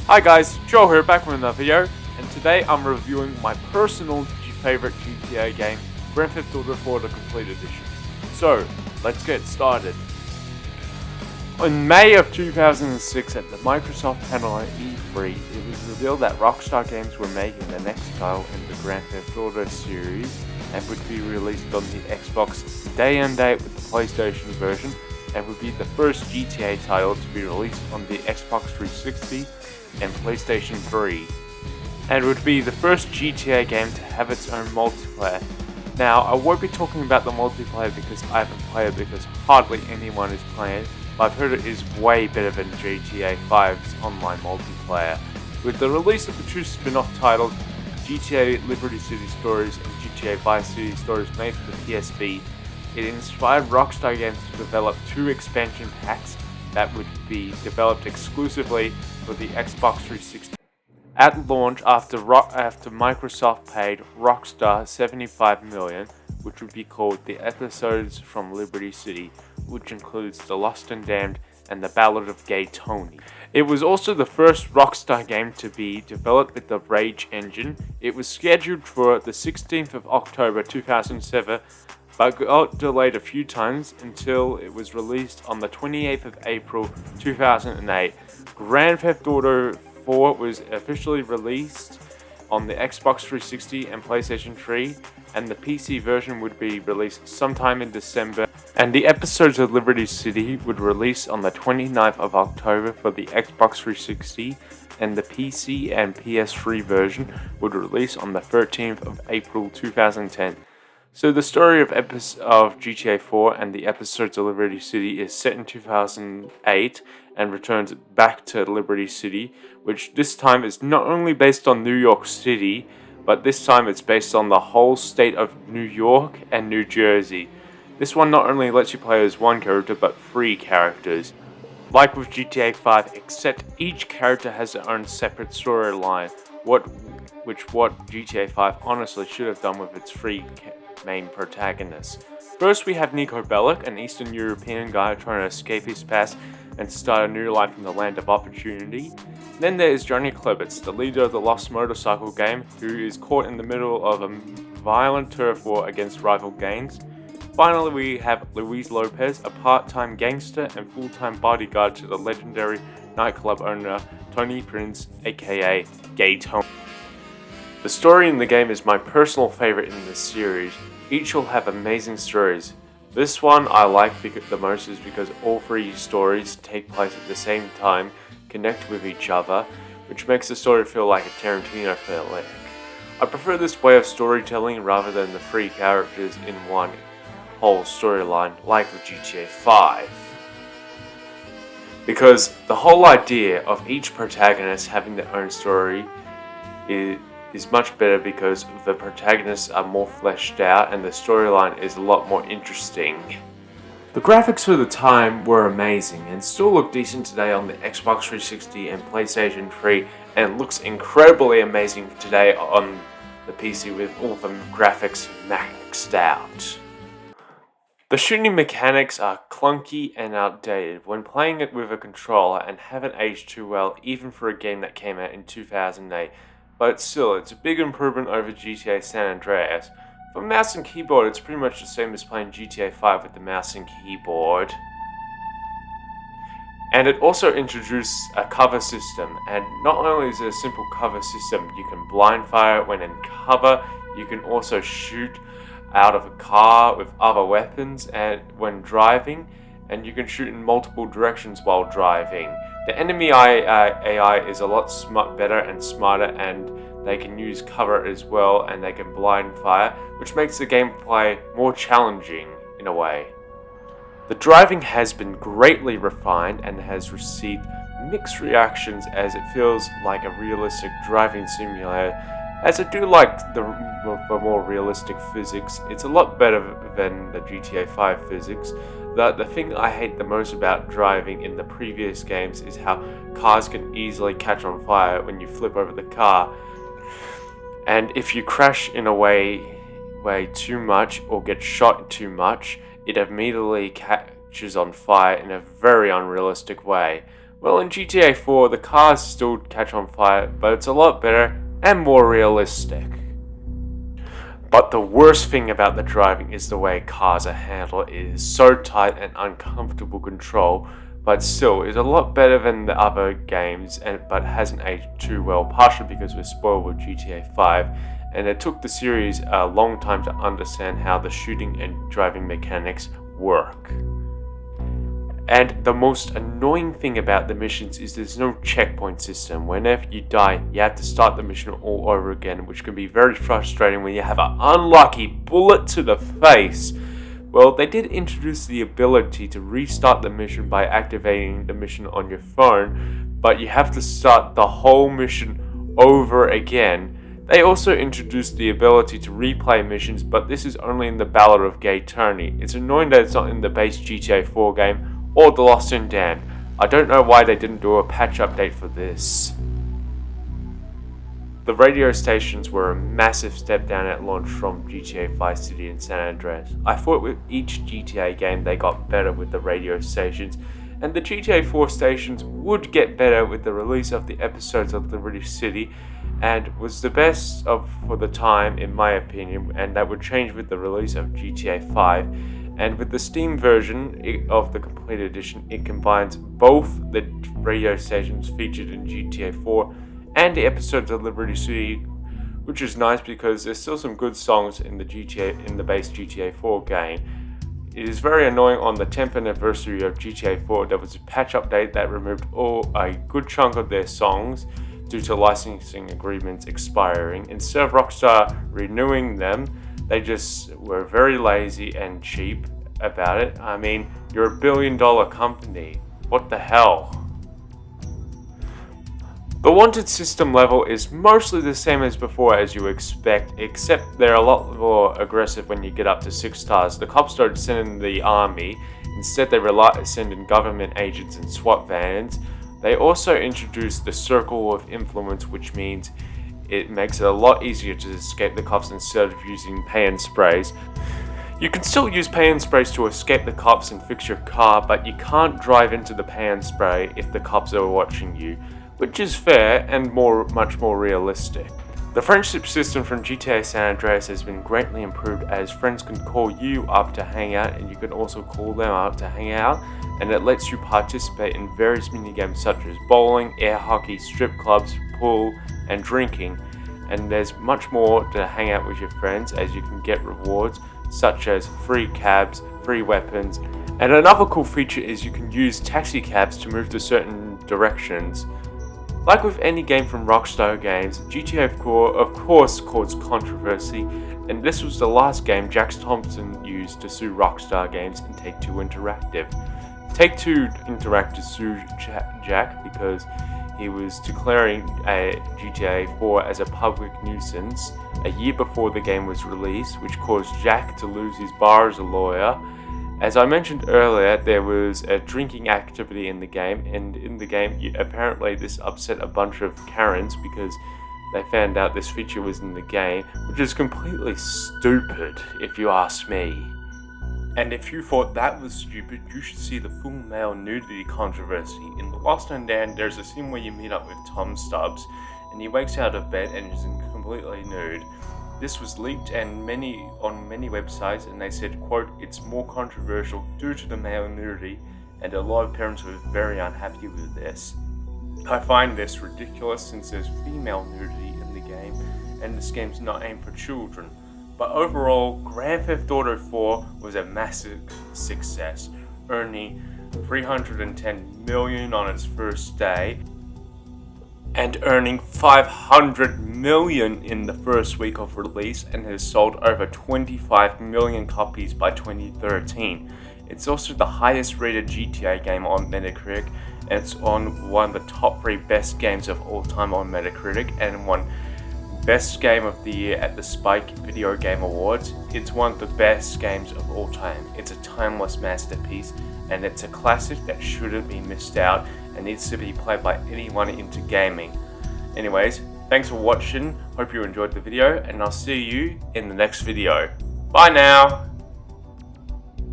Hi guys, Joel here back with another video, and today I'm reviewing my personal favorite GTA game, Grand Theft Auto 4 The Complete Edition. So, let's get started. In May of 2006 at the Microsoft panel at E3, it was revealed that Rockstar Games were making the next title in the Grand Theft Auto series and would be released on the Xbox day and date with the PlayStation version, and would be the first GTA title to be released on the Xbox 360 and PlayStation 3, and would be the first GTA game to have its own multiplayer. Now, I won't be talking about the multiplayer because I haven't played it, because hardly anyone is playing it, but I've heard it is way better than GTA 5's online multiplayer. With the release of the two spin-off titles, GTA Liberty City Stories and GTA Vice City Stories made for the PSP, it inspired Rockstar Games to develop two expansion packs that would be developed exclusively for the Xbox 360. At launch, after Microsoft paid Rockstar $75 million, which would be called the Episodes from Liberty City, which includes The Lost and Damned and The Ballad of Gay Tony. It was also the first Rockstar game to be developed with the Rage engine. It was scheduled for the 16th of October 2007, but got delayed a few times until it was released on the 28th of April 2008. Grand Theft Auto 4 was officially released on the Xbox 360 and PlayStation 3, and the PC version would be released sometime in December, and the Episodes of Liberty City would release on the 29th of October for the Xbox 360, and the PC and PS3 version would release on the 13th of April 2010. So the story of GTA 4 and the Episodes of Liberty City is set in 2008 and returns back to Liberty City, which this time is not only based on New York City, but this time it's based on the whole state of New York and New Jersey. This one not only lets you play as one character, but three characters. Like with GTA 5, except each character has their own separate storyline, which GTA 5 honestly should have done with its three main protagonists. First, we have Niko Bellic, an Eastern European guy trying to escape his past and start a new life in the land of opportunity. Then there is Johnny Klebitz, the leader of the Lost Motorcycle gang, who is caught in the middle of a violent turf war against rival gangs. Finally, we have Luis Lopez, a part-time gangster and full-time bodyguard to the legendary nightclub owner Tony Prince, aka Gay Tony. The story in the game is my personal favorite in this series. Each will have amazing stories. This one I like the most is because all three stories take place at the same time, connect with each other, which makes the story feel like a Tarantino flick. I prefer this way of storytelling rather than the three characters in one whole storyline like with GTA 5. Because the whole idea of each protagonist having their own story is much better because the protagonists are more fleshed out and the storyline is a lot more interesting. The graphics for the time were amazing and still look decent today on the Xbox 360 and PlayStation 3, and looks incredibly amazing today on the PC with all the graphics maxed out. The shooting mechanics are clunky and outdated when playing it with a controller and haven't aged too well even for a game that came out in 2008. But still, it's a big improvement over GTA San Andreas. For mouse and keyboard, it's pretty much the same as playing GTA 5 with the mouse and keyboard. And it also introduced a cover system, and not only is it a simple cover system, you can blind fire when in cover, you can also shoot out of a car with other weapons and when driving, and you can shoot in multiple directions while driving. The enemy AI is a lot better and smarter, and they can use cover as well, and they can blind fire, which makes the gameplay more challenging in a way. The driving has been greatly refined and has received mixed reactions as it feels like a realistic driving simulator. As I do like the more realistic physics, it's a lot better than the GTA 5 physics. The thing I hate the most about driving in the previous games is how cars can easily catch on fire when you flip over the car. And if you crash in a way too much or get shot too much, it immediately catches on fire in a very unrealistic way. Well, in GTA 4, the cars still catch on fire, but it's a lot better and more realistic. But the worst thing about the driving is the way cars are handled. It is so tight and uncomfortable control, but still is a lot better than the other games, but hasn't aged too well, partially because we're spoiled with GTA 5, and it took the series a long time to understand how the shooting and driving mechanics work. And the most annoying thing about the missions is there's no checkpoint system. Whenever you die, you have to start the mission all over again, which can be very frustrating when you have an unlucky bullet to the face. Well, they did introduce the ability to restart the mission by activating the mission on your phone, but you have to start the whole mission over again. They also introduced the ability to replay missions, but this is only in the Ballad of Gay Tony. It's annoying that it's not in the base GTA 4 game or The Lost and Damned. I don't know why they didn't do a patch update for this. The radio stations were a massive step down at launch from GTA Vice City and San Andreas. I thought with each GTA game they got better with the radio stations, and the GTA 4 stations would get better with the release of the episodes of Liberty City, and was the best for the time in my opinion, and that would change with the release of GTA 5. And with the Steam version of the Complete Edition, it combines both the radio stations featured in GTA 4 and the episodes of Liberty City, which is nice because there's still some good songs in the base GTA 4 game. It is very annoying on the 10th anniversary of GTA 4, there was a patch update that removed a good chunk of their songs due to licensing agreements expiring. Instead of Rockstar renewing them, they just were very lazy and cheap about it. I mean, you're $1 billion company. What the hell? The wanted system level is mostly the same as before, as you expect, except they're a lot more aggressive when you get up to 6 stars. The cops don't send in the army, instead they send in government agents and SWAT vans. They also introduced the circle of influence, which means it makes it a lot easier to escape the cops instead of using pay-and sprays. You can still use pay-and sprays to escape the cops and fix your car, but you can't drive into the pay-and spray if the cops are watching you, which is fair and much more realistic. The friendship system from GTA San Andreas has been greatly improved, as friends can call you up to hang out and you can also call them up to hang out, and it lets you participate in various minigames such as bowling, air hockey, strip clubs, pool, and drinking. And there's much more to hang out with your friends, as you can get rewards such as free cabs, free weapons, and another cool feature is you can use taxi cabs to move to certain directions. Like with any game from Rockstar Games, GTA 4 of course caused controversy, and this was the last game Jax Thompson used to sue Rockstar Games and Take-Two Interactive. Take-Two Interactive sued Jack because he was declaring GTA 4 as a public nuisance a year before the game was released, which caused Jack to lose his bar as a lawyer. As I mentioned earlier, there was a drinking activity in the game, and in the game, apparently this upset a bunch of Karens because they found out this feature was in the game, which is completely stupid, if you ask me. And if you thought that was stupid, you should see the full male nudity controversy. In The Lost and Damned, there's a scene where you meet up with Tom Stubbs, and he wakes out of bed and is completely nude. This was leaked on many websites, and they said, quote, "It's more controversial due to the male nudity," and a lot of parents were very unhappy with this. I find this ridiculous since there's female nudity in the game, and this game's not aimed for children. But overall, Grand Theft Auto 4 was a massive success, earning $310 million on its first day, and earning $500 million in the first week of release, and has sold over 25 million copies by 2013. It's also the highest rated GTA game on Metacritic, and it's on one of the top 3 best games of all time on Metacritic, and won Best Game of the Year at the Spike Video Game Awards. It's one of the best games of all time. It's a timeless masterpiece, and it's a classic that shouldn't be missed out and needs to be played by anyone into gaming. Anyways, thanks for watching, hope you enjoyed the video, and I'll see you in the next video. Bye now!